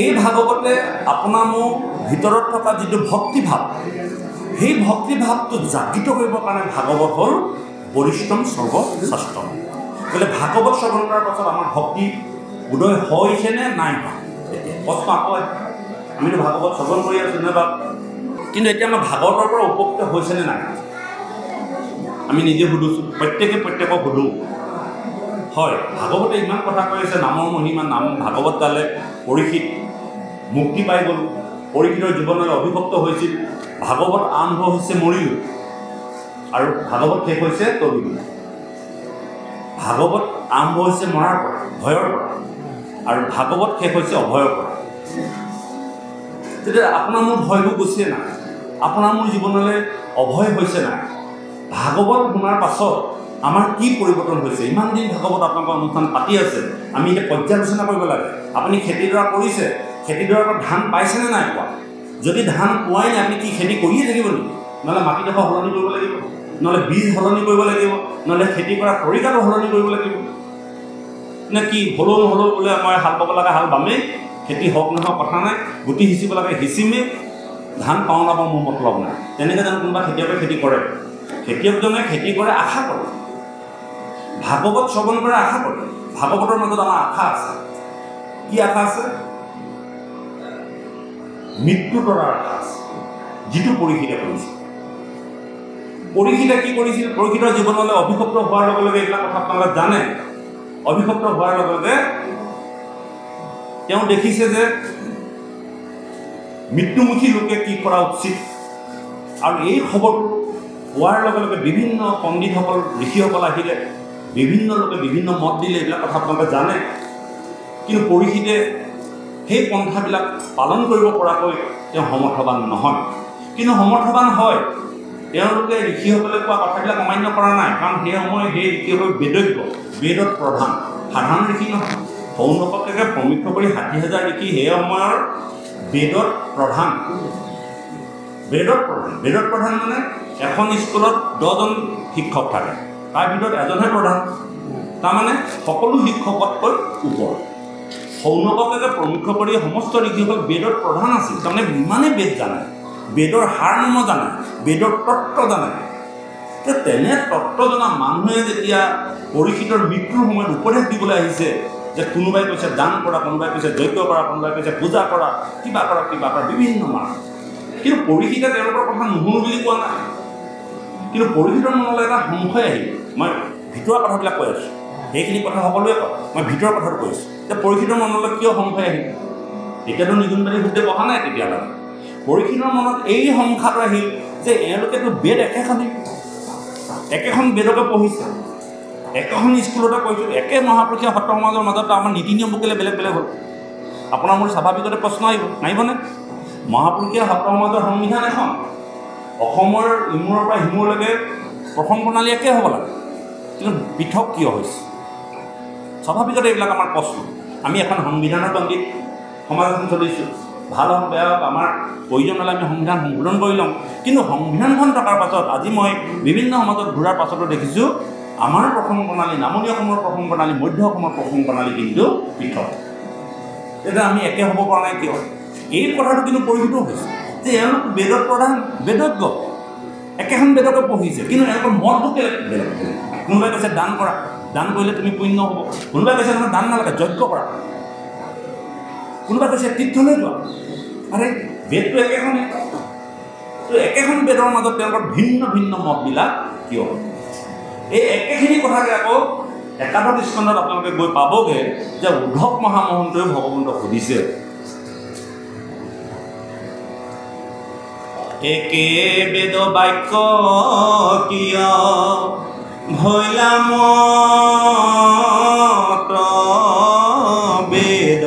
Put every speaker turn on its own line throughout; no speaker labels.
এই ভাগৱতে আপোনাৰ মোৰ ভিতৰত থকা যিটো ভক্তিভাৱ, সেই ভক্তিভাৱটো জাগৃত কৰিবৰ কাৰণে ভাগৱত হ'ল বৰিষ্ঠম সৰ্বশ্ৰেষ্ঠম। বোলে ভাগৱত শ্ৰৱণ কৰাৰ পাছত আমাৰ ভক্তি উদয় হৈছেনে নাই হোৱা? এতিয়া প্ৰশ্ন আকৌ আমিতো ভাগৱত শ্ৰৱণ কৰি আছোঁ নাইবা, কিন্তু এতিয়া আমাৰ ভাগৱতৰ পৰা উপকৃত হৈছেনে নাই? আমি নিজে সুধোছোঁ, প্ৰত্যেকক সুধোঁ। হয়, ভাগৱতে ইমান কথা কৈ আছে, নামৰ মহিমা, নাম ভাগৱত গালে পৰীক্ষিত মুক্তি পাই গ'ল, পৰীক্ষিতৰ জীৱনলৈ অভিভক্ত হৈছিল, ভাগৱত আৰম্ভ হৈছে মৰিলোঁ আৰু ভাগৱত শেষ হৈছে তৰিলোঁ। ভাগৱত আৰম্ভ হৈছে মৰাৰ পৰা, ভয়ৰ পৰা, আৰু ভাগৱত শেষ হৈছে অভয়ৰ পৰা। তেতিয়া আপোনাৰ মোৰ ভয়বোৰ গুচিয়ে নাই, আপোনাৰ মোৰ জীৱনলৈ অভয় হৈছে নাই? ভাগৱত শুনাৰ পাছত আমাৰ কি পৰিৱৰ্তন হৈছে? ইমান দিন ভাগৱত আপোনালোকৰ অনুষ্ঠান পাতি আছে, আমি এতিয়া পৰ্যালোচনা কৰিব লাগে। আপুনি খেতিডৰা কৰিছে, খেতিডৰাৰ পৰা ধান পাইছেনে নাই পোৱা? যদি ধান পোৱাই নাই, আপুনি কি খেতি কৰিয়ে থাকিব নেকি? নহ'লে মাটিডোখৰ সলনি কৰিব লাগিব, নহ'লে বীজ সলনি কৰিব লাগিব, নহ'লে খেতি কৰাৰ তৰিকাটো সলনি কৰিব লাগিব নে কি? হ'লেও নহ'লেও বোলে মই হাল বাব লাগে হাল বামেই, খেতি হওক নহওক কথা নাই, গুটি সিঁচিব লাগে সিঁচিমেই, ধান পাওঁ নাপাওঁ মোৰ মতলব নাই। তেনেকৈ জানো কোনোবা খেতিয়কে খেতি কৰে? খেতিয়কজনে খেতি কৰে আশা কৰে, ভাগৱত শ্ৰৱণ কৰে আশা কৰে। ভাগৱতৰ মাজত আমাৰ আশা আছে। কি আশা আছে? মৃত্যু তৰাৰ আশা আছে, যিটো পৰীক্ষিতে কৰিছিল। পৰীক্ষিতে কি কৰিছিল? পৰীক্ষিতৰ জীৱনলৈ অভিভক্ত হোৱাৰ লগে লগে এইবিলাক কথা আপোনালোকে জানে। অভিভক্ত হোৱাৰ লগে লগে তেওঁ দেখিছে যে মৃত্যুমুখী লোকে কি কৰা উচিত, আৰু এই খবৰটো পোৱাৰ লগে লগে বিভিন্ন পণ্ডিতসকল, ঋষিসকল আহিলে, বিভিন্ন লোকে বিভিন্ন মত দিলে, এইবিলাক কথা আপোনালোকে জানে। কিন্তু পৰীক্ষিতে সেই পন্থাবিলাক পালন কৰিব পৰাকৈ তেওঁ সমৰ্থবান নহয়। কিন্তু সমৰ্থবান হয়, তেওঁলোকে ঋষিসকলে কোৱা কথাবিলাক অমান্য কৰা নাই, কাৰণ সেই সময় সেই ঋষিসকল বেদজ্ঞ, বেদত প্ৰধান, সাধাৰণ ঋষি নহয়। সৌনককে সমীক্ষ কৰি ৬০,০০০ ঋষি সেই সময়ৰ বেদত প্ৰধান। বেদত প্ৰধান মানে এখন স্কুলত 10জন শিক্ষক থাকে, তাৰ ভিতৰত এজনহে প্ৰধান, তাৰমানে সকলো শিক্ষকতকৈ ওপৰ। সৌনককে প্ৰমুখ্য কৰি সমস্ত ঋষিসকল বেদত প্ৰধান আছিল, তাৰমানে ইমানেই বেদ জানে, বেদৰ সাৰমৰ্ম জানে, বেদৰ তত্ত্ব জানে। তেনে তত্ত্ব জনা মানুহে যেতিয়া পৰীক্ষিতৰ মৃত্যুৰ সময়ত উপদেশ দিবলৈ আহিছে, যে কোনোবাই কৈছে দান কৰা, কোনোবাই কৈছে যজ্ঞ কৰা, কোনোবাই কৈছে পূজা কৰা, কিবা কৰা, বিভিন্ন মান। কিন্তু পৰীক্ষিতে তেওঁলোকৰ কথা নুশুনো বুলি কোৱা নাই। কিন্তু পৰীক্ষিতৰ মনলৈ এটা সংশয় আহিল। মই ভিতৰুৱা কথাবিলাক কৈ আছোঁ, সেইখিনি কথা সকলোৱে কয়, মই ভিতৰৰ কথাটো কৈ আছোঁ। যে পৰীক্ষিতৰ মনলৈ কিয় সংশয় আহিল? এতিয়াতো নিগুণবাদী সুধে বহা নাই তেতিয়ালৈ। পৰীক্ষিতৰ মনত এই সংখ্যাটো আহিল যে এওঁলোকেতো বেদ একেখন বেদকে পঢ়িছে, একেখন স্কুলতে কৈছোঁ, একে মহাপুৰুষীয়া সত্ৰ সমাজৰ মাজত আমাৰ নীতি নিয়ম কেলৈ বেলেগ বেলেগ হ'ল? আপোনাৰ মোৰ স্বাভাৱিকতে প্ৰশ্ন নাহিবনে? মহাপুৰুষীয়া সত্ৰ সমাজৰ সংবিধান এখন, অসমৰ ইমূৰৰ পৰা সিমূৰলৈকে প্ৰথম প্ৰণালী একে হ'ব লাগে, কিন্তু পৃথক কিয় হৈছে? স্বাভাৱিকতে এইবিলাক আমাৰ প্ৰশ্ন। আমি এখন সংবিধানৰ পণ্ডিত, সমাজ এখন চলিছোঁ, ভাল হওক বেয়া হওক, আমাৰ প্ৰয়োজন হ'লে আমি সংবিধান সংশোধন কৰি ল'ম। কিন্তু সংবিধানখন থকাৰ পাছত আজি মই বিভিন্ন সমাজত ঘূৰাৰ পাছতো দেখিছোঁ আমাৰ প্ৰথম প্ৰণালী, নামনি অসমৰ প্ৰথম প্ৰণালী, মধ্য অসমৰ প্ৰথম প্ৰণালী কিন্তু পৃথক। তেতিয়া আমি একে হ'ব পৰা নাই কিয়? এই কথাটো কিন্তু পৰীক্ষিত হৈছে যে এওঁলোক বেদত প্ৰধান, বেদজ্ঞ, একেখন বেদকে পঢ়িছে, কিন্তু এওঁলোকৰ মতবোৰ বেলেগ বেলেগ। কোনোবাই কৈছে দান কৰা, দান কৰিলে তুমি পুণ্য হ'ব। কোনোবাই কৈছে নহয় দান নালাগে, যজ্ঞ কৰা। কোনোবাই কৈছে তীৰ্থলৈ যোৱা। আৰে বেদটো একেখনেই, তো একেখন বেদৰ মাজত তেওঁলোকৰ ভিন্ন ভিন্ন মতবিলাক কিয়? এই একেখিনি কথাকে আকৌ একাদশ স্কন্ধত আপোনালোকে গৈ পাবগৈ যে উদ্ধৱ মহামহন্তই ভগৱন্তক সুধিছে, একে বেদ বাক্য কিয় ভৈলা মত বেদ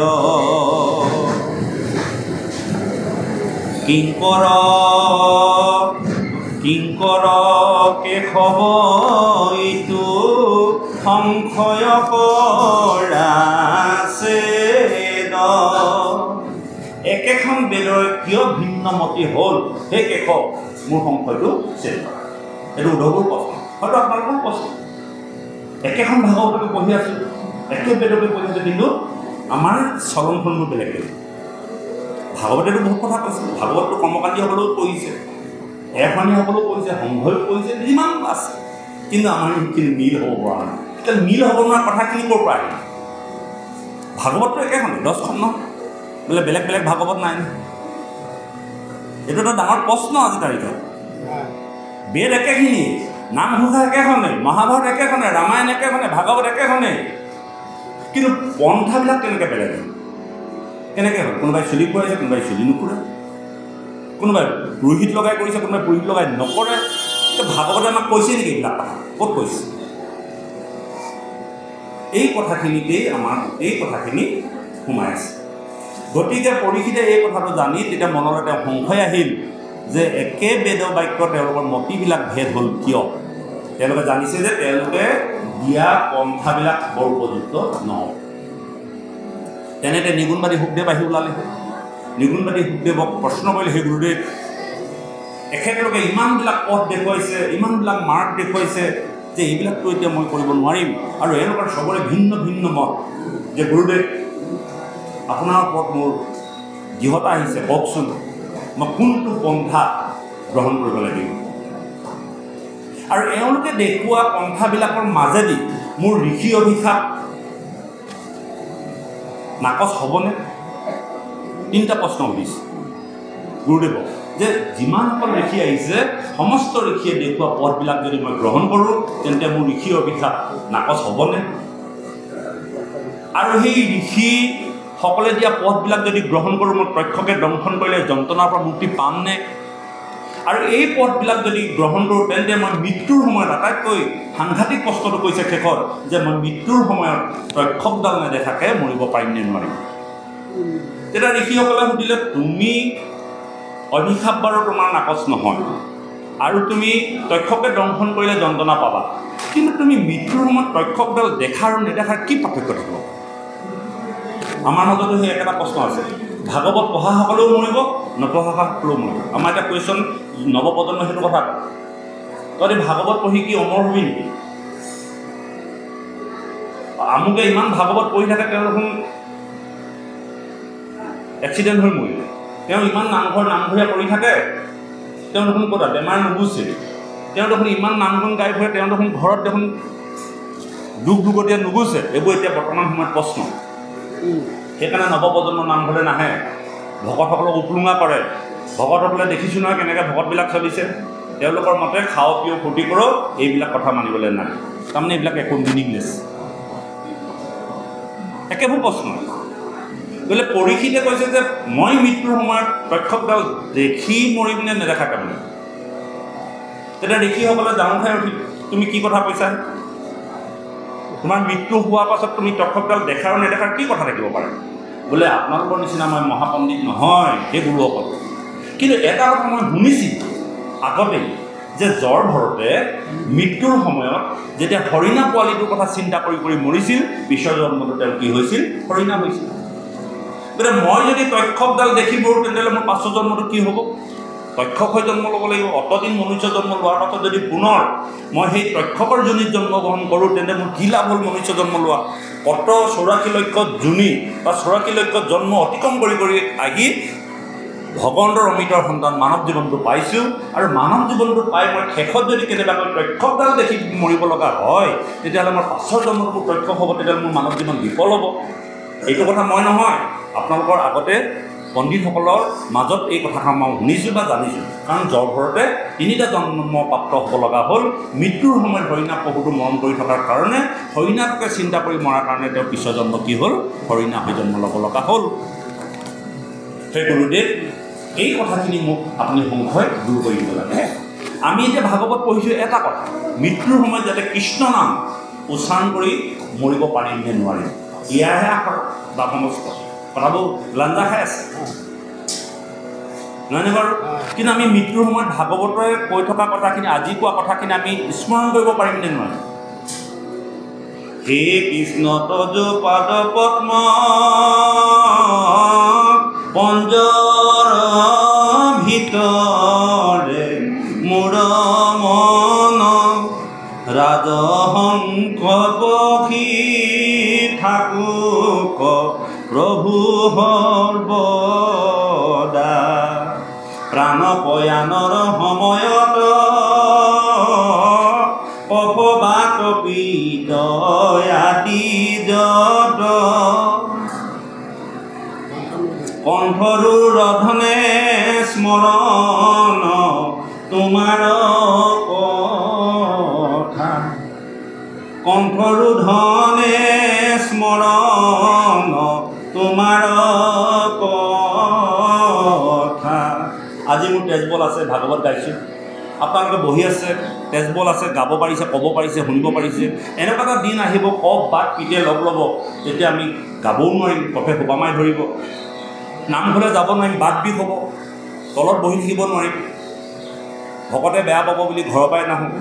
কিংকৰ কেশৱ ইটো সংশয় কৰাছে। একেখন বেদৰ কিয় ভিন্নমতি হ'ল? সেই কেশৱ মোৰ সংশয়টো চেষ্টা কৰা। এইটো উদ্ধৱৰ প্ৰশ্ন, হয়তো আপোনালোকৰ প্ৰশ্ন। একেখন ভাগৱতকে পঢ়ি আছোঁ, একে বেদকে পঢ়ি আছোঁ, কিন্তু আমাৰ চলনফলবোৰ বেলেগ বেলেগ। ভাগৱতেতো বহুত কথা কৈছে, ভাগৱতটো কৰ্মকাণ্ডীসকলেও কৈছে, এখনীসকলেও কৈছে, সংঘয়ো কৈছে, যিমান আছে, কিন্তু আমাৰ সেইখিনি মিল হ'ব পৰা নাই। এতিয়া মিল হ'ব নোৱাৰা কথাখিনি ক'ৰ পৰা আহিল? ভাগৱতটো একেখনেই, 10খন নহয়, বোলে বেলেগ বেলেগ ভাগৱত নাই নহয়। এইটো এটা ডাঙৰ প্ৰশ্ন আজি তাৰিখত। বেদ একেখিনি, নামঘোষা একেখনেই, মহাভাৰত একেখনেই, ৰামায়ণ একেখনেই, ভাগৱত একেখনেই, কিন্তু পন্থাবিলাক কেনেকৈ বেলেগ হ'ল? কেনেকৈ হ'ল? কোনোবাই চুলি ফুৰাইছে, কোনোবাই চুলি নুফুৰে, কোনোবাই পুৰোহিত লগাই কৰিছে, কোনোবাই পুৰোহিত লগাই নকৰে। ভাগৱতে আমাক কৈছে নেকি এইবিলাক কথা? ক'ত কৈছে? এই কথাখিনিতেই আমাৰ এই কথাখিনি সোমাই আছে। গতিকে পৰীক্ষিতে এই কথাটো জানি তেতিয়া মনলৈ তেওঁ সংশয় আহিল যে একে বেদ বাক্য তেওঁলোকৰ মতিবিলাক ভেদ হ'ল কিয়? তেওঁলোকে জানিছে যে তেওঁলোকে দিয়া পন্থাবিলাক বৰ উপযুক্ত নহয়। তেনেতে নিগুণবাদী শুকদেৱ আহি ওলালে। নিগুণবাদী শুকদেৱক প্ৰশ্ন কৰিলে, সেই গুৰুদেৱ এখেতলোকে ইমানবিলাক পথ দেখুৱাইছে, ইমানবিলাক মাৰ্গ দেখুৱাইছে যে এইবিলাকতো এতিয়া মই কৰিব নোৱাৰিম, আৰু এওঁলোকৰ চবৰে ভিন্ন ভিন্ন মত। যে গুৰুদেৱ আপোনাৰ ওপৰত মোৰ দৃঢ়তা আহিছে, কওকচোন মই কোনটো পন্থা গ্ৰহণ কৰিব লাগিব? আৰু এওঁলোকে দেখুওৱা পন্থাবিলাকৰ মাজেদি মোৰ ঋষি অভিশাপ নাকচ হ'বনে? 3টা প্ৰশ্ন সুধিছে গুৰুদেৱক, যে যিমানসকল ঋষি আহিছে সমস্ত ঋষিয়ে দেখুওৱা পথবিলাক যদি মই গ্ৰহণ কৰোঁ তেন্তে মোৰ ঋষি অভিশাপ নাকচ হ'বনে? আৰু সেই ঋষিসকলে দিয়া পথবিলাক যদি গ্ৰহণ কৰোঁ, মই প্ৰত্যক্ষকে দংশন কৰিলে যন্ত্ৰণাৰ পৰা মুক্তি পামনে? আৰু এই পথবিলাক যদি গ্ৰহণ কৰোঁ তেন্তে মই মৃত্যুৰ সময়ত, আটাইতকৈ সাংঘাতিক প্ৰশ্নটো কৈছে শেষত, যে মই মৃত্যুৰ সময়ত তক্ষকডাল নেদেখাকৈ মৰিব পাৰিম নে নোৱাৰিম? তেতিয়া ঋষিসকলে সুধিলে, তুমি অভিশাপ বাৰু তোমাৰ নাকচ নহয়, আৰু তুমি তক্ষকে দংশন কৰিলে যন্ত্ৰণা পাবা, কিন্তু তুমি মৃত্যুৰ সময়ত তক্ষকডাল দেখা আৰু নেদেখাৰ কি পাৰ্থক্য থাকিব? আমাৰ মাজতো সেই একেটা প্ৰশ্ন আছে। ভাগৱত পঢ়াসকলেও মৰিব, নপঢ়াসকলেও মৰিব। আমাৰ এটা কুৱেশ্যন, নৱপ্ৰজন্ম সেইটো কথা, তহঁতি ভাগৱত পঢ়ি কি অমৰ হবি নেকি? আমুকে ইমান ভাগৱত পঢ়ি থাকে, তেওঁ দেখোন এক্সিডেণ্ট হৈ মৰিলে। তেওঁ ইমান নামঘৰীয়া কৰি থাকে, তেওঁ দেখোন ক'ত বেমাৰ নুগুছে। তেওঁ দেখোন ইমান নামগুণ গাই ফুৰে, তেওঁ দেখোন ঘৰত দেখোন দুখ দুগতীয়া নুগুছে। এইবোৰ এতিয়া বৰ্তমান সময়ত প্ৰশ্ন। সেইকাৰণে নৱপ্ৰজন্মৰ নামঘৰলৈ নাহে, ভকতসকলক উপলুঙা কৰে। ভকতসকলে দেখিছোঁ নহয় কেনেকৈ ভকতবিলাক চলিছে। তেওঁলোকৰ মতে খাওঁ পিওঁ ফূৰ্তি কৰোঁ, এইবিলাক কথা মানিবলৈ নাই। তাৰমানে এইবিলাক একো মিনিংলেছ, একেবোৰ প্ৰশ্ন। বোলে পৰীক্ষিতে কৈছে যে মই মৃত্যুৰ সময়ত তক্ষকডাল দেখি মৰিম নে নেদেখাকৈ মৰিম? তেতিয়া ঋষিসকলে ডাঙৰ খাই উঠিল, তুমি কি কথা কৈছা? তোমাৰ মৃত্যু হোৱাৰ পাছত তুমি তক্ষকডাল দেখা আৰু নেদেখাৰ কি কথা থাকিব পাৰে? বোলে আপোনালোকৰ নিচিনা মই মহাপণ্ডিত নহয় সেই গুৰুসকল, কিন্তু এটা কথা মই শুনিছিলোঁ আগতেই, যে জ্বৰ ভৰতে মৃত্যুৰ সময়ত যেতিয়া হৰিণা পোৱালিটোৰ কথা চিন্তা কৰি কৰি মৰিছিল, পিছৰ জন্মটো তেওঁ কি হৈছিল? হৰিণা হৈছিল। গতিকে মই যদি তক্ষকডাল দেখি মৰোঁ তেতিয়াহ'লে মোৰ পাছৰ জন্মটো কি হ'ব? তক্ষক হৈ জন্ম ল'ব লাগিব। অতদিন মনুষ্য জন্ম লোৱাৰ পাছত যদি পুনৰ মই সেই তক্ষকৰ যোনিত জন্মগ্ৰহণ কৰোঁ, তেন্তে মোৰ কি লাভ হ'ল মনুষ্য জন্ম লোৱা? কত 84 লক্ষ যোনি বা 84 লক্ষ জন্ম অতিক্ৰম কৰি কৰি আহি ভগৱন্তৰ অমৃতৰ সন্তান মানৱ জীৱনটো পাইছোঁ, আৰু মানৱ জীৱনটো পাই মই শেষত যদি কেনেবাকৈ তক্ষকডাল দেখি মৰিব লগা হয়, তেতিয়াহ'লে মোৰ পাছৰ জন্মটো তক্ষক হ'ব, তেতিয়াহ'লে মোৰ মানৱ জীৱন বিফল হ'ব। এইটো কথা মই নহয়, আপোনালোকৰ আগতে পণ্ডিতসকলৰ মাজত এই কথাষাৰ মই শুনিছোঁ বা জানিছোঁ। কাৰণ জ্বৰ ভৰতে 3টা জন্ম প্ৰাপ্ত হ'ব লগা হ'ল। মৃত্যুৰ সময়ত হৰিণা পশুটো মৰণ কৰি থকাৰ কাৰণে, হৰিণাটোকে চিন্তা কৰি মৰাৰ কাৰণে তেওঁ পিছৰ জন্ম কি হ'ল? হৰিণা হৈ জন্ম ল'ব লগা হ'ল। সেই গুৰুদেৱ এই কথাখিনি মোক আপুনি সংশয় দূৰ কৰি দিব লাগে। আমি এতিয়া ভাগৱত পঢ়িছোঁ এটা কথা, মৃত্যুৰ সময়ত যাতে কৃষ্ণ নাম উচ্চাৰণ কৰি মৰিব পাৰিম নে নোৱাৰিম, ইয়াৰহে আশা বা সমস্ত কথাবোৰ লাঞ্জা খাই আছে, নহয়নে বাৰু? কিন্তু আমি মৃত্যুৰ সময়ত ভাগৱতৰে কৈ থকা কথাখিনি, আজি কোৱা কথাখিনি আমি স্মৰণ কৰিব পাৰিম নে নোৱাৰিম? হে কৃষ্ণ তজ পাদ পদ্ম পঞ্জৰ ভিতৰে মোৰ মন ৰাজহংস পক্ষী থাকুক প্ৰভু সৰ্ব শয়ানৰ সময়ত অপবাক পীত আদি যত কণ্ঠৰু ৰধনে স্মৰণ তোমাৰ কথা কণ্ঠৰু ধনে স্মৰণ তোমাৰ কথা। আজি মোৰ তেজবল আছে, ভাগৱত গাইছোঁ, আপোনালোকে বহি আছে, তেজবল আছে, গাব পাৰিছে, ক'ব পাৰিছে, শুনিব পাৰিছে। এনেকুৱা এটা দিন আহিব, কওক বাট পিতে লগ ল'ব, তেতিয়া আমি গাবও নোৱাৰিম, কফে সোপা মাৰি ধৰিব, নামঘৰলৈ যাব নোৱাৰিম, বাট বিষ হ'ব, তলত বহি থাকিব নোৱাৰিম, ভকতে বেয়া পাব বুলি ঘৰৰ পৰাই নাহোঁ,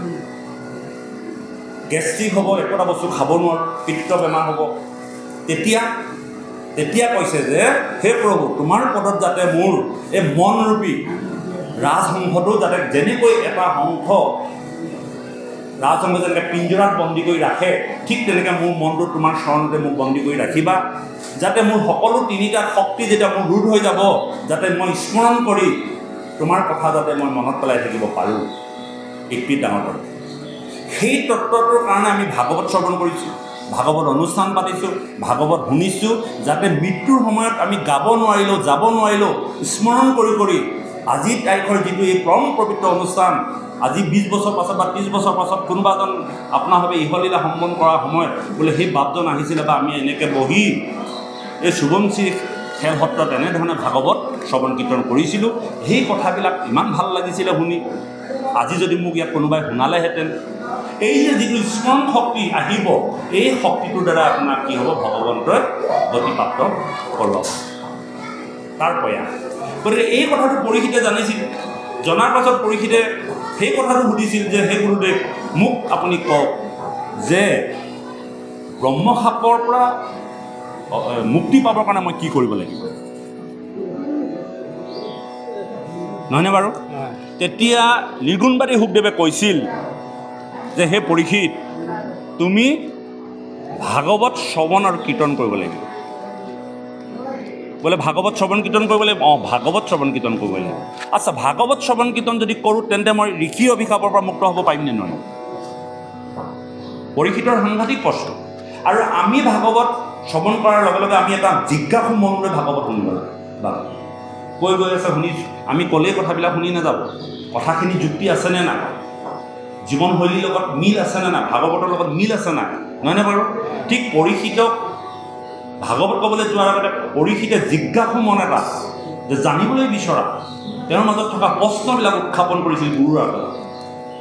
গেষ্ট্ৰিক হ'ব, একো এটা বস্তু খাব নোৱাৰোঁ, পিত্ত বেমাৰ হ'ব। তেতিয়া কৈছে যে হে প্ৰভু, তোমাৰ পদত যাতে মোৰ এই মনৰূপী ৰাজহংসটো যাতে যেনেকৈ এটা হংস ৰাজহংস যেনেকৈ পিঞ্জৰাত বন্দী কৰি ৰাখে, ঠিক তেনেকৈ মোৰ মনটো তোমাৰ চৰণতে মোক বন্দী কৰি ৰাখিবা, যাতে মোৰ সকলো তিনিটা শক্তি যেতিয়া মোৰ ৰোধ হৈ যাব, যাতে মই স্মৰণ কৰি তোমাৰ কথা যাতে মই মনত পেলাই থাকিব পাৰোঁ। একটি ডাঙৰ কথা। সেই তত্ত্বটোৰ কাৰণে আমি ভাগৱত শ্ৰৱণ কৰিছোঁ, ভাগৱত অনুষ্ঠান পাতিছোঁ, ভাগৱত শুনিছোঁ, যাতে মৃত্যুৰ সময়ত আমি গাব নোৱাৰিলেও, যাব নোৱাৰিলেও স্মৰণ কৰি আজি তাৰিখৰ যিটো এই পৰম পবিত্ৰ অনুষ্ঠান, আজি 20 বছৰ পাছত বা 30 বছৰ পাছত কোনোবা এজন আপোনাৰভাৱে ইহলীলা সম্বন কৰাৰ সময়ত বোলে সেই বাপজন আহিছিলে বা আমি এনেকৈ বহি এই শুভমশ্ৰী খেল সত্ৰত এনেধৰণে ভাগৱত শ্ৰৱণ কীৰ্তন কৰিছিলোঁ, সেই কথাবিলাক ইমান ভাল লাগিছিলে শুনি। আজি যদি মোক ইয়াত কোনোবাই শুনালেহেঁতেন, এই যে যিটো স্মৰণ শক্তি আহিব, এই শক্তিটোৰ দ্বাৰা আপোনাৰ কি হ'ব, ভগৱন্তই গতিপ্ৰাপ্ত কৰোৱাব তাৰ প্ৰয়াস। গতিকে এই কথাটো পৰীক্ষিতে জানিছিল, জনাৰ পাছত পৰীক্ষিতে সেই কথাটো সুধিছিল যে হে গুৰুদেৱ, মোক আপুনি কওক যে ব্ৰহ্মশাপৰ পৰা মুক্তি পাবৰ কাৰণে মই কি কৰিব লাগিব, নহয়নে বাৰু? তেতিয়া নিৰ্গুণবাদী শুকদেৱে কৈছিল যে হে পৰীক্ষিত, তুমি ভাগৱত শ্ৰৱণ আৰু কীৰ্তন কৰিব লাগিব। বোলে ভাগৱত শ্ৰৱণ কীৰ্তন কৰিব লাগিব, ভাগৱত শ্ৰৱণ কীৰ্তন কৰিব লাগিব। আচ্ছা, ভাগৱত শ্ৰৱণ কীৰ্তন যদি কৰোঁ তেন্তে মই ঋষি অভিশাপৰ পৰা মুক্ত হ'ব পাৰিম নে নোৱাৰিম? পৰীক্ষিতৰ সাংঘাতিক প্ৰশ্ন। আৰু আমি ভাগৱত শ্ৰৱণ কৰাৰ লগে লগে আমি এটা জিজ্ঞাসু মনলৈ ভাগৱত শুনিব লাগে। কৈ গৈ আছে শুনিছোঁ, আমি ক'লেই কথাবিলাক শুনি নাযাব, কথাখিনি যুক্তি আছেনে নাই, জীৱনশৈলীৰ লগত মিল আছেনে নাই, ভাগৱতৰ লগত মিল আছে নাই, নহয়নে বাৰু? ঠিক পৰীক্ষিতক ভাগৱত ক'বলৈ যোৱাৰ আগতে পৰীক্ষিতে জিজ্ঞাসু মন এটা যে জানিবলৈ বিচৰা, তেওঁৰ মাজত থকা প্ৰশ্নবিলাক উত্থাপন কৰিছিল গুৰুৰ আগত,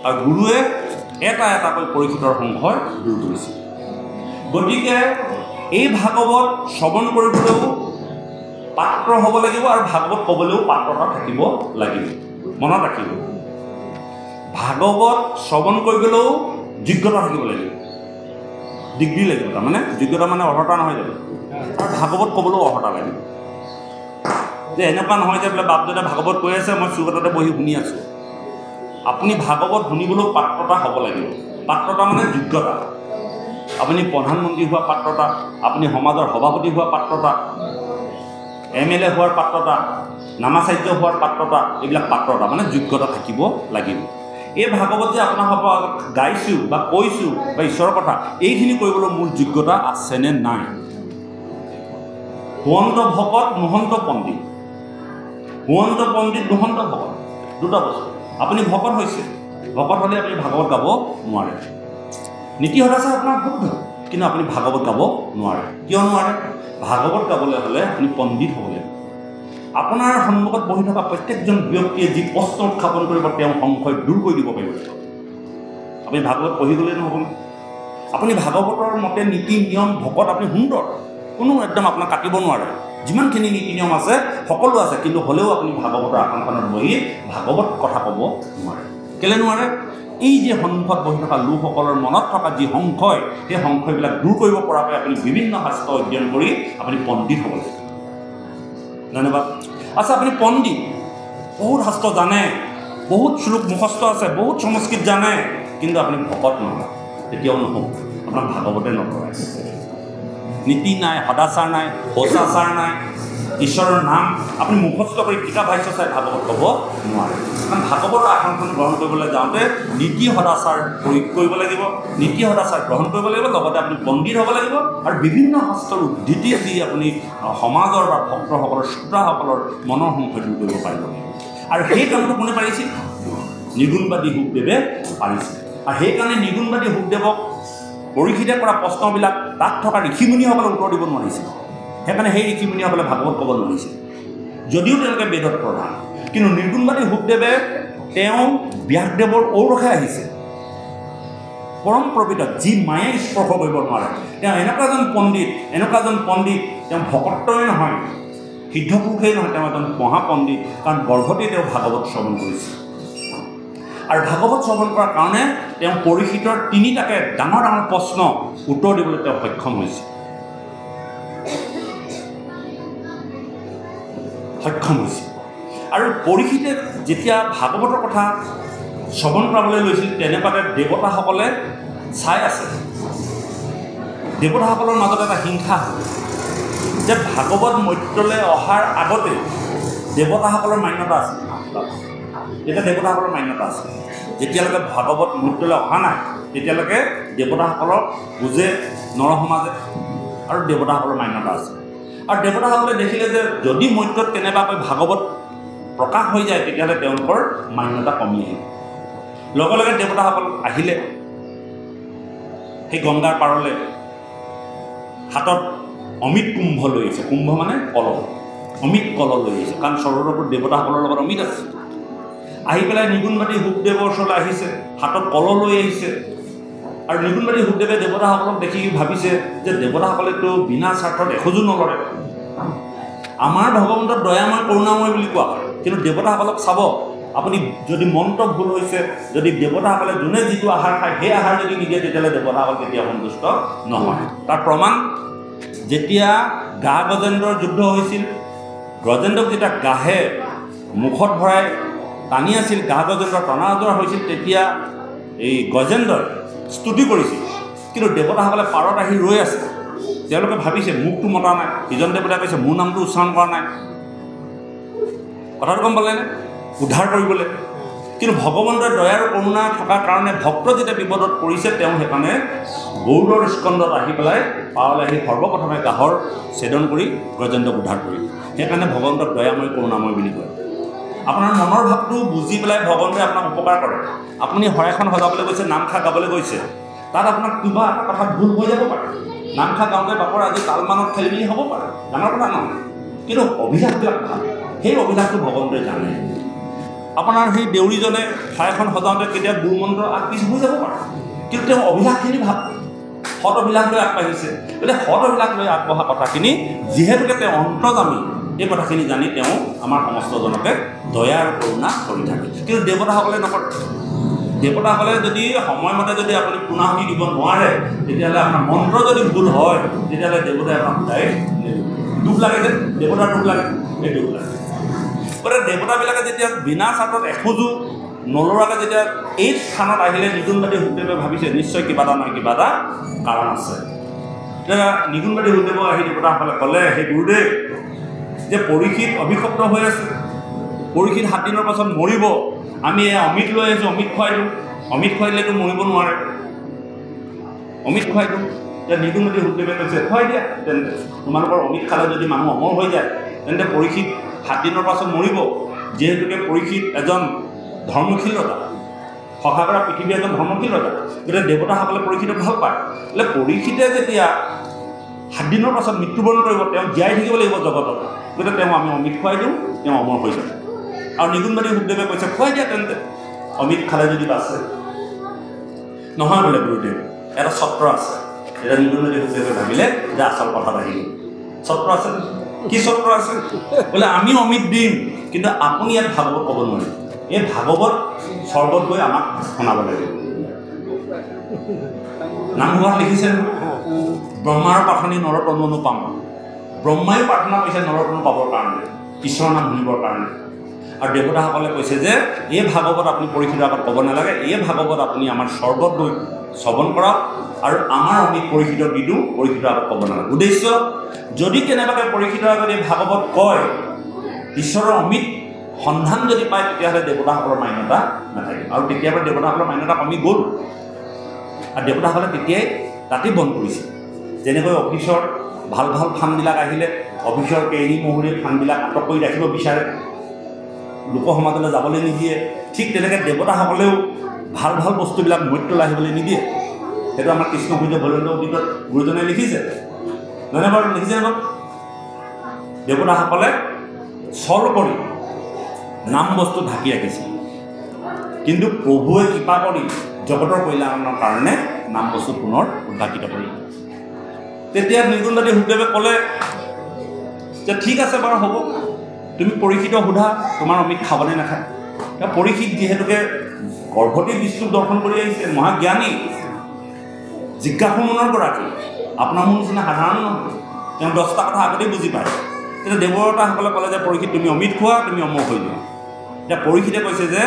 আৰু গুৰুৱে এটা এটাকৈ পৰীক্ষিতৰ সংশয় দূৰ কৰিছিল। গতিকে এই ভাগৱত শ্ৰৱণ কৰিবলৈও পাত্ৰ হ'ব লাগিব আৰু ভাগৱত ক'বলৈও পাত্ৰতা থাকিব লাগিব। মনত ৰাখিব, ভাগৱত শ্ৰৱণ কৰিবলৈও যোগ্যতা থাকিব লাগিব, ডিগ্ৰী লাগিব। তাৰমানে যোগ্যতা মানে অৰ্হতা নহয় জানো? আৰু ভাগৱত ক'বলৈও অৰ্হতা লাগিব। যে এনেকুৱা নহয় যে বোলে বাপদেউতা ভাগৱত কৈ আছে, মই চুকটাতে বহি শুনি আছোঁ। আপুনি ভাগৱত শুনিবলৈও পাত্ৰতা হ'ব লাগিব। পাত্ৰতা মানে যোগ্যতা। আপুনি প্ৰধানমন্ত্ৰী হোৱা পাত্ৰতা, আপুনি সমাজৰ সভাপতি হোৱা পাত্ৰতা, MLA হোৱাৰ পাত্ৰতা, নামাচাৰ্য হোৱাৰ পাত্ৰতা, এইবিলাক পাত্ৰতা মানে যোগ্যতা থাকিব লাগিব। এই ভাগৱত যে আপোনাৰ গাইছোঁ বা কৈছোঁ বা ঈশ্বৰৰ কথা, এইখিনি কৰিবলৈ মোৰ যোগ্যতা আছেনে নাই? হুৱন্ত ভকত, নুহন্ত পণ্ডিত। হুৱন্ত পণ্ডিত, নুহন্ত ভকত, দুটা বস্তু। আপুনি ভকত হৈছে, ভকত হ'লে আপুনি ভাগৱত গাব নোৱাৰে। নীতি সদাচাৰ আপোনাৰ শুদ্ধ, কিন্তু আপুনি ভাগৱত গাব নোৱাৰে। কিয় নোৱাৰে? ভাগৱত গাবলৈ হ'লে আপুনি পণ্ডিত হ'ব লাগিব। আপোনাৰ সন্মুখত বহি থকা প্ৰত্যেকজন ব্যক্তিয়ে যি প্ৰশ্ন উত্থাপন কৰিব, তেওঁ সংশয় দূৰ কৰি দিব পাৰিব। আপুনি ভাগৱত পঢ়ি গ'লেই নহ'ব। আপুনি ভাগৱতৰ মতে নীতি নিয়ম ভকত আপুনি সুন্দৰ, কোনো একদম আপোনাক কাটিব নোৱাৰে। যিমানখিনি নীতি নিয়ম আছে সকলো আছে, কিন্তু হ'লেও আপুনি ভাগৱতৰ আসনখনত বহি ভাগৱত কথা ক'ব নোৱাৰে। কেলৈ নোৱাৰে? এই যে সন্মুখত বহি থকা লোকসকলৰ মনত থকা যি সংশয়, সেই সংশয়বিলাক দূৰ কৰিব পৰাকৈ আপুনি বিভিন্ন শাস্ত্ৰ অধ্যয়ন কৰি আপুনি পণ্ডিত হ'ব লাগিব। ধন্যবাদ। আচ্ছা, আপুনি পণ্ডিত, বহুত শাস্ত্ৰ জানে, বহুত শ্লোক মুখস্থ আছে, বহুত সংস্কৃত জানে, কিন্তু আপুনি ভকত নহয়, তেতিয়াও নহ'ব। আপোনাক ভাগৱতে নকৰায়। নীতি নাই, সদাচাৰ নাই, শৌচাচাৰ নাই, ঈশ্বৰৰ নাম আপুনি মুখস্থ কৰি টীকা ভাষ্য চাই ভাগৱত ক'ব নোৱাৰে। কাৰণ ভাগৱতৰ আসনখন গ্ৰহণ কৰিবলৈ যাওঁতে নীতি সদাচাৰ প্ৰয়োগ কৰিব লাগিব, নীতি সদাচাৰ গ্ৰহণ কৰিব লাগিব, লগতে আপুনি পণ্ডিত হ'ব লাগিব আৰু বিভিন্ন শাস্ত্ৰৰ উদ্ধৃতি দি আপুনি সমাজৰ বা ভক্তসকলৰ শ্ৰোতাসকলৰ মনৰ সংশয় দূৰ কৰিব পাৰিব লাগিব। আৰু সেই কামটো কোনে পাৰিছিল? নিগুণবাদী শুকদেৱে পাৰিছিল। আৰু সেইকাৰণে নিগুণবাদী শুকদেৱক পৰীক্ষিতে কৰা প্ৰশ্নবিলাক তাত থকা ঋষিমুনিসকলে উত্তৰ দিব নোৱাৰিছিল। সেইকাৰণে সেই ঋষিমুনিসকলে ভাগৱত ক'ব নোৱাৰিছিল, যদিও তেওঁলোকে বেদত প্ৰধান। কিন্তু নিগুণবাদী শুকদেৱে তেওঁ ব্যাসদেৱৰ ঔৰসে আহিছে, পৰম প্ৰকৃত যি মায়ে স্পৰ্শ কৰিব নোৱাৰে। তেওঁ এনেকুৱা এজন পণ্ডিত, তেওঁ ভকতই নহয়, সিদ্ধপুৰুষেই নহয়, তেওঁ এজন মহাপণ্ডিত। কাৰণ গৰ্ভতেই তেওঁ ভাগৱত শ্ৰৱণ কৰিছিল। আৰু ভাগৱত শ্ৰৱণ কৰাৰ কাৰণে তেওঁ পৰীক্ষিতৰ তিনিটাকে ডাঙৰ ডাঙৰ প্ৰশ্ন উত্তৰ দিবলৈ তেওঁ সক্ষম হৈছিল। আৰু পৰীক্ষিতে যেতিয়া ভাগৱতৰ কথা শ্ৰৱণ কৰাবলৈ লৈছিল, তেনেকুৱাতে দেৱতাসকলে চাই আছে। দেৱতাসকলৰ মাজত এটা হিংসা হ'ল যে ভাগৱত মৰ্ত্যলৈ অহাৰ আগতে দেৱতাসকলৰ মান্যতা আছিল। এতিয়া দেৱতাসকলৰ মান্যতা আছে। যেতিয়ালৈকে ভাগৱত মৰ্ত্যলৈ অহা নাই, তেতিয়ালৈকে দেৱতাসকলক বুজে নৰসমাজে আৰু দেৱতাসকলৰ মান্যতা আছে। আৰু দেৱতাসকলে দেখিলে যে যদি মৰ্ত্যত কেনেবাকৈ ভাগৱত প্ৰকাশ হৈ যায়, তেতিয়াহ'লে তেওঁলোকৰ মান্যতা কমি আহিল। লগে লগে দেৱতাসকল আহিলে সেই গংগাৰ পাৰলৈ, হাতত অমিত কুম্ভ লৈ আহিছে। কুম্ভ মানে কলহ, অমিত কলহ লৈ আহিছে, কাৰণ স্বৰ্গপুৰ দেৱতাসকলৰ লগত অমিত আছে। আহি পেলাই নিগুণবাদী শুকদেৱৰ ওচৰলৈ আহিছে, হাতত কলহ লৈ আহিছে। আৰু নিগুণবাদী শুকদেৱে দেৱতাসকলক দেখি ভাবিছে যে দেৱতাসকলেতো বিনা স্বাৰ্থত এখোজো নলৰে। আমাৰ ভগৱন্তৰ দয়াময় কৰোণাময় বুলি কোৱা হয়, কিন্তু দেৱতাসকলক চাব, আপুনি যদি মন্ত্ৰ ভুল হৈছে, যদি দেৱতাসকলে যোনে যিটো আহাৰ খায় সেই আহাৰ যদি নিদিয়ে, তেতিয়াহ'লে দেৱতাসকল কেতিয়াও সন্তুষ্ট নহয়। তাৰ প্ৰমাণ, যেতিয়া গা গজেন্দ্ৰৰ যুদ্ধ হৈছিল, গজেন্দ্ৰক যেতিয়া গাহে মুখত ভৰাই টানি আছিল, গা গজেন্দ্ৰৰ টনা আজৰা হৈছিল, তেতিয়া এই গজেন্দ্ৰই স্তুতি কৰিছিল। কিন্তু দেৱতাসকলে পাৰত আহি ৰৈ আছে। তেওঁলোকে ভাবিছে মুখটো মতা নাই, ইজন দেৱতাই কৈছে মোৰ নামটো উচ্চাৰণ কৰা নাই। কথাটো গম পালেনে? উদ্ধাৰ কৰিবলৈ। কিন্তু ভগৱন্তৰ দয়া আৰু কৰোণা থকাৰ কাৰণে ভক্ত যেতিয়া বিপদত পৰিছে, তেওঁ সেইকাৰণে গৌড়ৰ স্কন্ধত আহি পেলাই পাৰলৈ আহি সৰ্বপ্ৰথমে গাহৰ ছেদন কৰি গজেন্দ্ৰক উদ্ধাৰ কৰিল। সেইকাৰণে ভগৱন্তৰ দয়াময় কৰোণাময় বুলি কয়। আপোনাৰ মনৰ ভাৱটো বুজি পেলাই ভগৱন্তই আপোনাক উপকাৰ কৰে। আপুনি শৰাইখন সজাবলৈ গৈছে, নামখা গাবলৈ গৈছে, তাত আপোনাক কিবা এটা কথা ভুল হৈ যাব পাৰে। নামখা গাওঁতে বাপৰ আজি তালমানত খেলি মেলি হ'ব পাৰে, ডাঙৰ কথা নহয়। কিন্তু অভিলাষবিলাক ভাল, সেই অভিলাষটো ভগৱন্তই জানে। আপোনাৰ সেই দেউৰীজনে শৰাইখন সজাওঁতে কেতিয়া গুৰুমন্ত্ৰ আগপিছ হৈ যাব পাৰে, কিন্তু তেওঁ অভিলাষখিনি ভাল, সৎ অভিলাষ লৈ আগবাঢ়িছে। গতিকে সৎ অভিলাষ লৈ আগবঢ়া কথাখিনি যিহেতুকে তেওঁ অন্তৰ্যামী, এই কথাখিনি জানি তেওঁ আমাৰ সমস্তজনকে দয়া আৰু কৰোণা কৰি থাকে। কিন্তু দেৱতাসকলে নকৰে। দেৱতাসকলে যদি সময়মতে যদি আপুনি পুনাহনি দিব নোৱাৰে, তেতিয়াহ'লে আপোনাৰ মন্ত্ৰ যদি ভুল হয়, তেতিয়াহ'লে দেৱতাই আপোনাক সদায় দুখ লাগে। যে দেৱতাৰ দুখ লাগে, এই দুখ লাগে। গতিকে দেৱতাবিলাকে যেতিয়া বিনা স্বাৰ্থত এখোজো নলৰাকৈ যেতিয়া এই স্থানত আহিলে, নিগুণবাদী শুকদেৱে ভাবিছে নিশ্চয় কিবা এটা নহয় কিবা এটা কাৰণ আছে। তেতিয়া নিগুণবাদী শুকদেৱক আহি দেৱতাসকলে ক'লে, সেই গুৰুদেৱ, যে পৰীক্ষিত অভিশপ্ত হৈ আছে, পৰীক্ষিত 7 দিনৰ পাছত মৰিব, আমি এই অমিত লৈ আহিছোঁ, অমিত খুৱাই দিওঁ। অমিত খুৱাই দিলেতো মৰিব নোৱাৰে, অমিত খুৱাই দিওঁ। এতিয়া নিগুণবাদী শুকদেৱে কৈছে খুৱাই দিয়া, তেন্তে তোমালোকৰ অমিত খালে যদি মানুহ অমৰ হৈ যায়, তেন্তে পৰীক্ষিত 7 দিনৰ পাছত মৰিব। যিহেতুকে পৰীক্ষিত এজন ধৰ্মশীল ৰজা, সহায় কৰা পৃথিৱীৰ এজন ধৰ্মশীল ৰজা, গতিকে দেৱতাসকলে পৰীক্ষিতক ভাল পায়। বোলে পৰীক্ষিতে যেতিয়া 7 দিনৰ পাছত মৃত্যুবৰণ কৰিব, তেওঁ জীয়াই থাকিব লাগিব জগতত, গতিকে তেওঁ আমি অমিত খুৱাই দিওঁ, তেওঁ অমৰ হৈ যাব। আৰু নিগুণবাদী শুকদেৱে কৈছে খুৱাই দিয়া তেন্তে, অমিত খালে যদি বাচে। নহয় বোলে গুৰুদেৱ, এটা চক্ৰ আছে। এতিয়া নিগুণবাদী শুকদেৱে ভাবিলে যে আচল কথাত আহিব, চক্ৰ আছে। কি চক্ৰ আছে? বোলে আমি অমিত দিম, কিন্তু আপুনি ইয়াত ভাগৱত ক'ব নোৱাৰিব। এই ভাগৱত স্বৰ্গত গৈ আমাক শুনাব লাগিব। নামঘৰত লিখিছে ব্ৰহ্মাৰ প্ৰাৰ্থনী নৰতনু পাম। ব্ৰহ্মায়ো প্ৰাৰ্থনা কৰিছে নৰতনু পাবৰ কাৰণে, ঈশ্বৰৰ নাম শুনিবৰ কাৰণে। আৰু দেৱতাসকলে কৈছে যে এই ভাগৱত আপুনি পৰীক্ষিতৰ আগত ক'ব নালাগে, এই ভাগৱত আপুনি আমাৰ স্বৰ্গত গৈ শ্ৰৱণ কৰক আৰু আমাৰ অমিত পৰীক্ষিতক দি দিওঁ, পৰীক্ষিতৰ আগত ক'ব নালাগে। উদ্দেশ্য যদি কেনেবাকৈ পৰীক্ষিতৰ আগত এই ভাগৱত কয়, ঈশ্বৰৰ অমিত সন্ধান যদি পায়, তেতিয়াহ'লে দেৱতাসকলৰ মান্যতা নাথাকিব। আৰু তেতিয়াৰ পৰা দেৱতাসকলৰ মান্যতা কমি গ'ল। আৰু দেৱতাসকলে তেতিয়াই ৰাতি বন্ধ কৰিছিল। যেনেকৈ অফিচৰ ভাল ভাল ফাণ্ডবিলাক আহিলে অফিচৰ কেৰি মহুৰীয়ে ফাণ্ডবিলাক আটক কৰি ৰাখিব বিচাৰে, লোকসমাজলৈ যাবলৈ নিদিয়ে, ঠিক তেনেকৈ দেৱতাসকলেও ভাল ভাল বস্তুবিলাক মৃত্যুলৈ আহিবলৈ নিদিয়ে। সেইটো আমাৰ কৃষ্ণ সূৰ্য ভৈৰৱী গীতত গুৰুজনে লিখিছে, নহয় বাৰু? লিখিছে নহয়? দেৱতাসকলে চল কৰি নাম বস্তু ঢাকি ৰাখিছিল, কিন্তু প্ৰভুৱে কৃপা কৰি জগতৰ কল্যাণৰ কাৰণে নাম বস্তু পুনৰ উদ্ভাসিত কৰিলে। তেতিয়া নিৰ্গুণবাদী সুখদেৱে ক'লে যে ঠিক আছে বাৰু, হ'ব, তুমি পৰীক্ষিত সোধা তোমাৰ অমিত খাবলৈ নাখায়। পৰীক্ষিত যিহেতুকে গৰ্ভৱতী বিষ্ণুক দৰ্শন কৰি আহিছে, মহাজ্ঞানী জিজ্ঞাসু মনৰ গৰাকী, আপোনাৰ মোৰ নিচিনা সাধাৰণ নহয়, তেওঁ 10টা কথা আগতেই বুজি পায়। তেতিয়া দেৱতাসকলে ক'লে যে পৰীক্ষিত তুমি অমিত খোৱা, তুমি অমৰ হৈ যোৱা। এতিয়া পৰীক্ষিতে কৈছে যে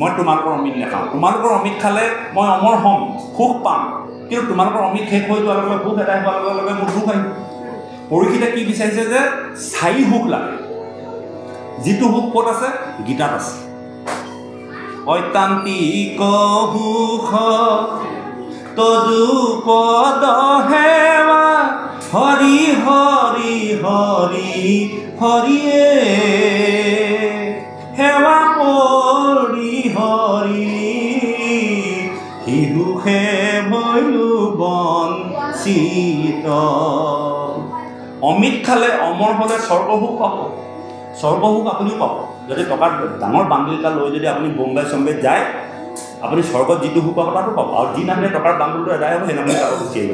মই তোমালোকৰ অমিত নাখাওঁ, তোমালোকৰ অমিত খালে মই অমৰ হ'ম, সুখ পাম, কিন্তু তোমালোকৰ অমিত শেষ হৈ যোৱাৰ লগে লগে, সুখ এদাই হোৱাৰ লগে লগে মোৰ দুখ আহিব। পৰীক্ষিতে কি বিচাৰিছে যে স্থায়ী সুখ লাগে। যিটো সুখ ক'ত আছে? গীতাত আছে। ঐতান্তিক সুখ তদুপদ সেৱা হৰি হৰি হৰি হৰিয়ে সেৱা কৰি হৰি শিহুষে ভৈলো বঞ্চিত। অমিত খালে অমৰ হ'লে স্বৰ্গসুখ পাব। স্বৰ্গসুখ আপুনিও পাব। যদি টকাৰ ডাঙৰ বাংগল এটা লৈ যদি আপুনি বোম্বাই চম্বাইত যায়, আপুনি স্বৰ্গত যিটো সুখ পাব তাতো পাব। আৰু যিদিনাখনে টকাৰ বাংগলটো এদাই হ'ব, সেইদিনাখনে তাতো গুচি আহিব।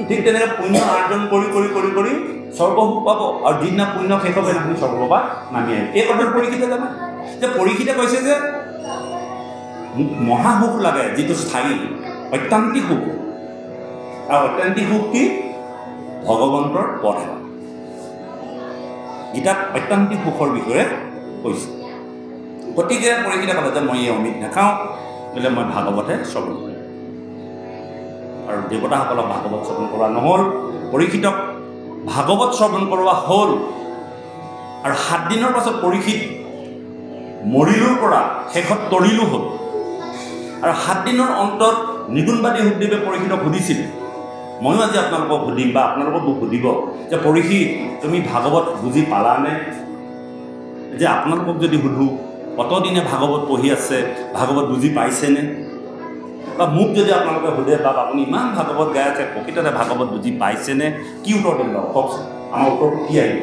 ঠিক তেনেকৈ পুণ্য আৰ্জন কৰি কৰি কৰি কৰি স্বৰ্গসুখ পাব, আৰু যিদিনা পুণ্য শেষ হ'ব সেইদিনাখনি স্বৰ্গৰ পৰা নামি আহিব। এই কথাটো পৰীক্ষিতে জানে যে পৰীক্ষিতে কৈছে যে মোক মহাসুখ লাগে, যিটো স্থায়ী অত্যান্তিক সুখ। আৰু অত্যান্তিক সুখ কি? ভগৱন্তৰ পথ সেৱা। গীতাত অত্যান্তিক সুখৰ বিষয়ে কৈছে। গতিকে পৰীক্ষিতে ক'লে যে মই এই অমিত নাখাওঁ, বোলে মই ভাগৱতে শ্ৰৱণ কৰিম। আৰু দেৱতাসকলক ভাগৱত শ্ৰৱণ কৰোৱা নহ'ল, পৰীক্ষিতক ভাগৱত শ্ৰৱণ কৰোৱা হ'ল। আৰু 7 দিনৰ পাছত পৰীক্ষিত মৰিলোৰ পৰা শেষত তৰিলো হ'ল। আৰু 7 দিনৰ অন্তত নিগুণবাদী সুখদেৱে পৰীক্ষিতক সুধিছিল, ময়ো আজি আপোনালোকক সুধিম বা আপোনালোকক মোক সুধিব যে পৰীক্ষিত তুমি ভাগৱত বুজি পালানে? যে আপোনালোকক যদি সুধোঁ কতদিনে ভাগৱত পঢ়ি আছে, ভাগৱত বুজি পাইছেনে? বা মোক যদি আপোনালোকে সোধে বা আপুনি ইমান ভাগৱত গাই আছে, প্ৰকৃততে ভাগৱত বুজি পাইছেনে? কি উত্তৰ দিম বাৰু কওকচোন? আমাৰ উত্তৰটো কি আহিব?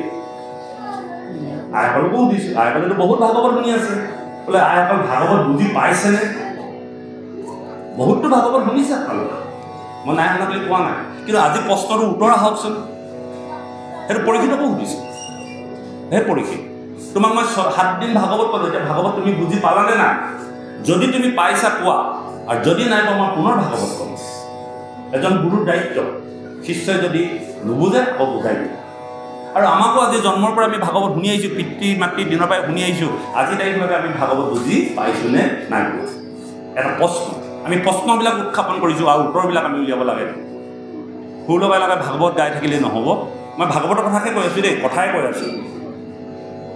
আইসকলকো সুধিছোঁ, আইসকলেতো বহুত ভাগৱত শুনি আছে, বোলে আইসকল ভাগৱত বুজি পাইছেনে? বহুতটো ভাগৱত শুনিছে আপোনালোকে, মই নাই শুনা বুলি কোৱা নাই, কিন্তু আজি প্ৰশ্নটো উত্তৰ আহকচোন। সেইটো পৰীক্ষিতকো সুধিছোঁ, হে পৰীক্ষিত তোমাক মই 7 দিন ভাগৱত ক'লোঁ, এতিয়া ভাগৱত তুমি বুজি পালানে নাই? যদি তুমি পাইছা কোৱা, আৰু যদি নাই পোৱা মই পুনৰ ভাগৱত ক'ম। এজন গুৰুৰ দায়িত্ব, শিষ্যই যদি নুবুজে আকৌ বুজাই দিয়ে। আৰু আমাকো আজি জন্মৰ পৰা আমি ভাগৱত শুনি আহিছোঁ, পিতৃ মাতৃৰ দিনৰ পৰাই শুনি আহিছোঁ, আজি তাৰিখলৈকে আমি ভাগৱত বুজি পাইছোঁ নে নাই পোৱা? এটা প্ৰশ্ন। আমি প্ৰশ্নবিলাক উত্থাপন কৰিছোঁ আৰু উত্তৰবিলাক আমি উলিয়াব লাগে। সুৰ লগাই লগাই ভাগৱত গাই থাকিলে নহ'ব। মই ভাগৱতৰ কথাকে কৈ আছোঁ দেই, কথাই কৈ আছোঁ।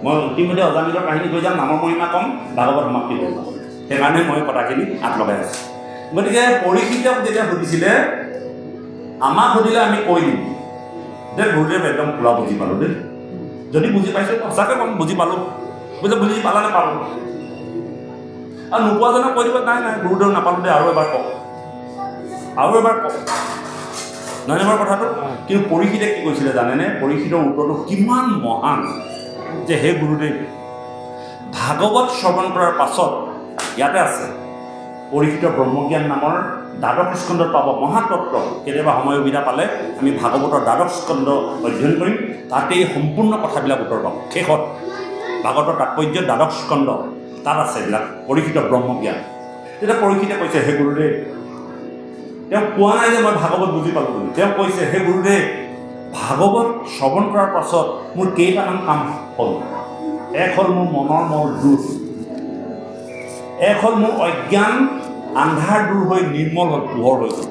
মই ইতিমধ্যে অজামিলৰ কাহিনী কৈ যাম, নামৰ মহিমা কম, ভাগৱত সমাপ্তি কৰিম। সেইকাৰণে মই কথাখিনি হাত লগাই আছোঁ। গতিকে পৰীক্ষিতক যেতিয়া সুধিছিলে, আমাক সুধিলে আমি কৈ দিম যে গুৰুদেৱ একদম খোলা বুজি পালোঁ দেই। যদি বুজি পাইছোঁ সঁচাকৈ ক'ম বুজি পালোঁ, বুজি পালা নাপালোঁ। আৰু নোপোৱাজনক কৈ দিব, নাই নাই গুৰুদেৱ নাপালোঁ দেই, আৰু এবাৰ কওক, আৰু এবাৰ কওক, নহয় এবাৰ কথাটো। কিন্তু পৰীক্ষিতে কি কৈছিলে জানেনে? পৰীক্ষিতৰ উত্তৰটো কিমান মহান যে হে গুৰুদেৱ, ভাগৱত শ্ৰৱণ কৰাৰ পাছত ইয়াতে আছে পৰীক্ষিত ব্ৰহ্মজ্ঞান নামৰ 12 স্কন্ধত পাব মহাতত্ত্ব। কেতিয়াবা সময় সুবিধা পালে আমি ভাগৱতৰ 12 স্কন্ধ অধ্যয়ন কৰিম, তাতেই সম্পূৰ্ণ কথাবিলাক উত্তৰ পাম। শেষত ভাগৱতৰ তাৎপৰ্য 12 স্কন্ধ তাত আছে এইবিলাক পৰীক্ষিত ব্ৰহ্মজ্ঞান। তেতিয়া পৰীক্ষিতে কৈছে, হে গুৰুদেৱ, তেওঁ কোৱা নাই যে মই ভাগৱত বুজি পালোঁ বুলি, তেওঁ কৈছে হে গুৰুদেৱ, ভাগৱত শ্ৰৱণ কৰাৰ পাছত মোৰ কেইটামান কাম হ'ল। এক হ'ল মোৰ মনৰ মল দূৰ, এক হ'ল মোৰ অজ্ঞান আন্ধাৰ দূৰ হৈ নিৰ্মল হ'ল, পোহৰ হৈ গ'ল।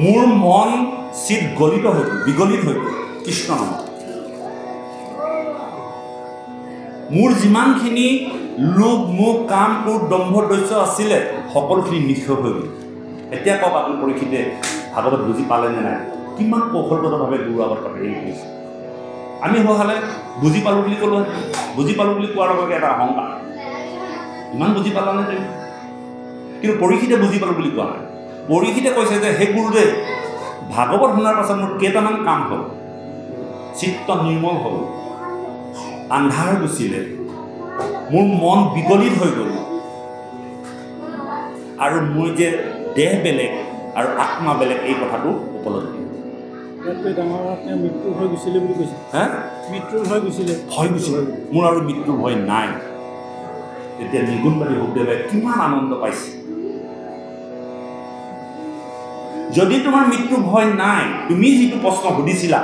মোৰ মন চিত গলিত হৈ গ'ল, বিগলিত হৈ গ'ল কৃষ্ণ নামত। মোৰ যিমানখিনি লোভ মোহ কাম ক্ৰোধ দম্ভ দস্য আছিলে সকলোখিনি নিঃশেষ হৈ গ'ল। এতিয়া কওক আপুনি পৰীক্ষিতে ভাগৱত বুজি পালেনে নাই? কিমান কৌশলগতভাৱে গুৰুৰ আগত হেৰি কৰিছে। আমি হোৱালে বুজি পালোঁ বুলি ক'লোঁ, বুজি পালোঁ বুলি কোৱাৰ লগে এটা অহংকাৰ, ইমান বুজি পালানে তুমি? কিন্তু পৰীক্ষিতে বুজি পালোঁ বুলি কোৱা নাই। পৰীক্ষিতে কৈছে যে সেই গুৰুদেৱ ভাগৱত শুনাৰ পাছত মোৰ কেইটামান কাম হ'ল, চিত্ত নিৰ্মল হ'ল, আন্ধাৰ গুচিলে, মোৰ মন বিগলিত হৈ গ'ল, আৰু মোৰ যে দেহ বেলেগ আৰু আত্মা বেলেগ এই কথাটো উপলব্ধি।
মৃত্যুৰ ভয় গুচিলে বুলি কৈছে।
হা?
মৃত্যুৰ ভয় গুচিলে,
ভয় গুচিলে, মোৰ আৰু মৃত্যুৰ ভয় নাই। তেতিয়া নিগুণবাদী ভূপদেৱে কিমান আনন্দ পাইছে। যদি তোমাৰ মৃত্যু ভয় নাই, তুমি যিটো প্ৰশ্ন সুধিছিলা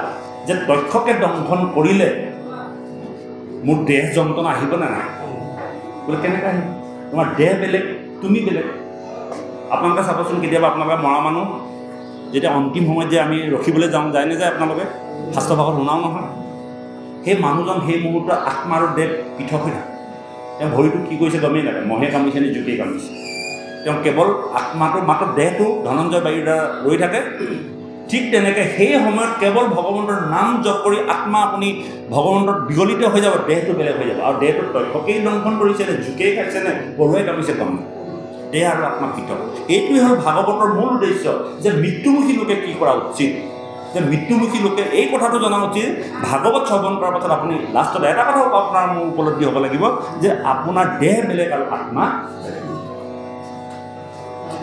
যে দক্ষকে দংশন কৰিলে মোৰ দেহ যন্ত্ৰণা আহিবনে নাই, বোলে কেনেকৈ আহিব? তোমাৰ দেহ বেলেগ, তুমি বেলেগ। আপোনালোকে চাবচোন, কেতিয়াবা আপোনালোকে মৰা মানুহ যেতিয়া অন্তিম সময়ত যে আমি ৰখিবলৈ যাওঁ, যায় নাযায় আপোনালোকে? শাস্ত্ৰ ভাগত শুনাও নহয়, সেই মানুহজন সেই মুহূৰ্তত আত্মা আৰু দেহ পৃথক হৈ থাকে। তেওঁ ভৰিটো কি কৰিছে গমেই নাপায়, মহে কামিছে নে জোকেই কামিছে। তেওঁ কেৱল আত্মাটো, মাত্ৰ দেহটো ধনঞ্জয় বায়ুৰ দ্বাৰা ৰৈ থাকে। ঠিক তেনেকৈ সেই সময়ত কেৱল ভগৱন্তৰ নাম জপ কৰি আত্মা আপুনি ভগৱন্তৰ বিগলিত হৈ যাব, দেহটো বেলেগ হৈ যাব। আৰু দেহটোত তক্ষকেই দংশন কৰিছে নে জোকেই খাইছে নে পৰুৱাই কামিছে গম নাই, দেহ আৰু আত্মা পৃথক। এইটোৱে হ'ল ভাগৱতৰ মূল উদ্দেশ্য, যে মৃত্যুমুখী লোকে কি কৰা উচিত, যে মৃত্যুমুখী লোকে এই কথাটো জনা উচিত। ভাগৱত শ্ৰৱণ কৰাৰ পাছত আপুনি লাষ্টত এটা কথা আপোনাৰ মোৰ উপলব্ধি হ'ব লাগিব যে আপোনাৰ দেহ বেলেগ আৰু আত্মা বেলেগ।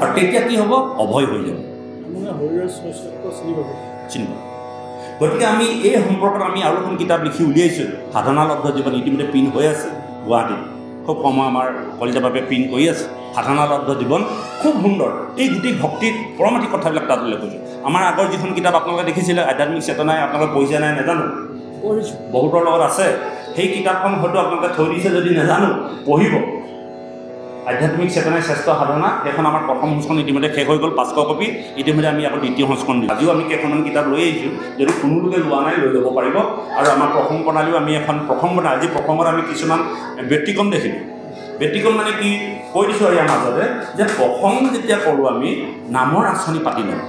আৰু তেতিয়া কি হ'ব? অভয় হৈ যাব, চিনি পাব। গতিকে আমি এই সম্পৰ্কত আমি আৰু এখন কিতাপ লিখি উলিয়াইছোঁ, সাধনালব্ধ জীৱন। ইতিমধ্যে প্ৰিণ্ট হৈ আছে গুৱাহাটীত, খুব কম আমাৰ কলিতাভাৱে প্ৰিণ্ট কৰি আছে। সাধনালব্ধ জীৱন খুব সুন্দৰ। এই গোটেই ভক্তিৰ পৰমাৰ্থিক কথাবিলাক তাত উল্লেখ কৰিছোঁ। আমাৰ আগৰ যিখন কিতাপ আপোনালোকে দেখিছিলে আধ্যাত্মিক চেতনাই, আপোনালোকে পঢ়িছে নাই নাজানো, বহুতৰ লগত আছে। সেই কিতাপখন হয়তো আপোনালোকে থৈ দিছে যদি নাজানো, পঢ়িব। আধ্যাত্মিক চেতনাই শ্ৰেষ্ঠ সাধনা, সেইখন আমাৰ প্ৰথম সংস্কৰণ ইতিমধ্যে শেষ হৈ গ'ল, 500 কপি। ইতিমধ্যে আমি আকৌ দ্বিতীয় সংস্কৰণ দিওঁ। আজিও আমি কেইখনমান কিতাপ লৈ আহিছোঁ, যদি কোনো লোকে লোৱা নাই লৈ ল'ব পাৰিব। আৰু আমাৰ প্ৰসংগ প্ৰণালীও আমি এখন প্ৰসংগ বনাই, আজি প্ৰসংগত আমি কিছুমান ব্যতিক্ৰম দেখিলোঁ। ব্যতিক্ৰম মানে কি কৈ দিছোঁ আৰু ইয়াৰ মাজতে, যে প্ৰসংগ যেতিয়া কৰোঁ আমি নামৰ আঁচনি পাতি লওঁ,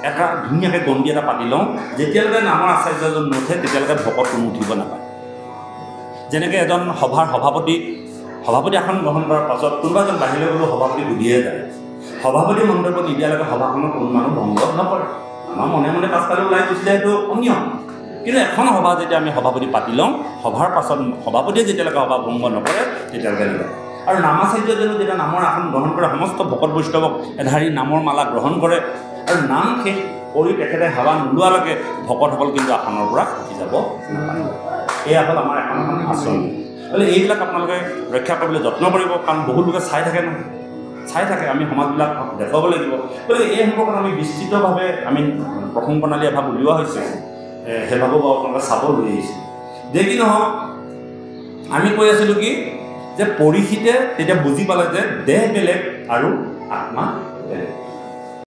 এটা ধুনীয়াকৈ গণ্ডি এটা পাতি লওঁ। যেতিয়ালৈকে নামৰ আচাৰ্যজন নুঠে তেতিয়ালৈকে ভকত কোনো উঠিব নাপায়। যেনেকৈ এজন সভাৰ সভাপতি আসন গ্ৰহণ কৰাৰ পাছত কোনোবা এজন বাহিৰলৈ গ'লেও সভাপতি বুধিয়ে যায়। সভাপতি মন্তব্য নিদিয়ালৈকে সভাখনত কোনো মানুহ ভংগ নকৰে। আমাৰ মনে মনে পাছফালে ওলাই গুচি যায়, এইটো অনিয়ম। কিন্তু এখন সভা যেতিয়া আমি সভাপতি পাতি লওঁ, সভাৰ পাছত সভাপতিয়ে যেতিয়ালৈকে সভা ভংগ নকৰে তেতিয়ালৈকে যায়। আৰু নামাচাৰ্যজনে যেতিয়া নামৰ আসন গ্ৰহণ কৰে, সমস্ত ভকত বৈষ্ণৱক এধাৰি নামৰ মালা গ্ৰহণ কৰে। আৰু নাম শেষ কৰি তেখেতে সেৱা নোলোৱালৈকে ভকতসকল কিন্তু আসনৰ পৰা উঠি যাব নাপায়। এয়া হ'ল আমাৰ এখন আচৰণ। গতিকে এইবিলাক আপোনালোকে ৰক্ষা কৰিবলৈ যত্ন কৰিব, কাৰণ বহুত লোকে চাই থাকে নহয়, চাই থাকে। আমি সমাজবিলাক দেখুৱাব লাগিব। গতিকে এই সম্পৰ্কত আমি বিস্তৃতভাৱে আমি প্ৰসংগ প্ৰণালী এভাগ উলিওৱা হৈছে, সেইভাগো বাৰু আপোনালোকে চাব লৈ আহিছে। যে কি নহওক, আমি কৈ আছিলোঁ কি যে পৰীক্ষিতে তেতিয়া বুজি পালে যে দেহ বেলেগ আৰু আত্মা বেলেগ।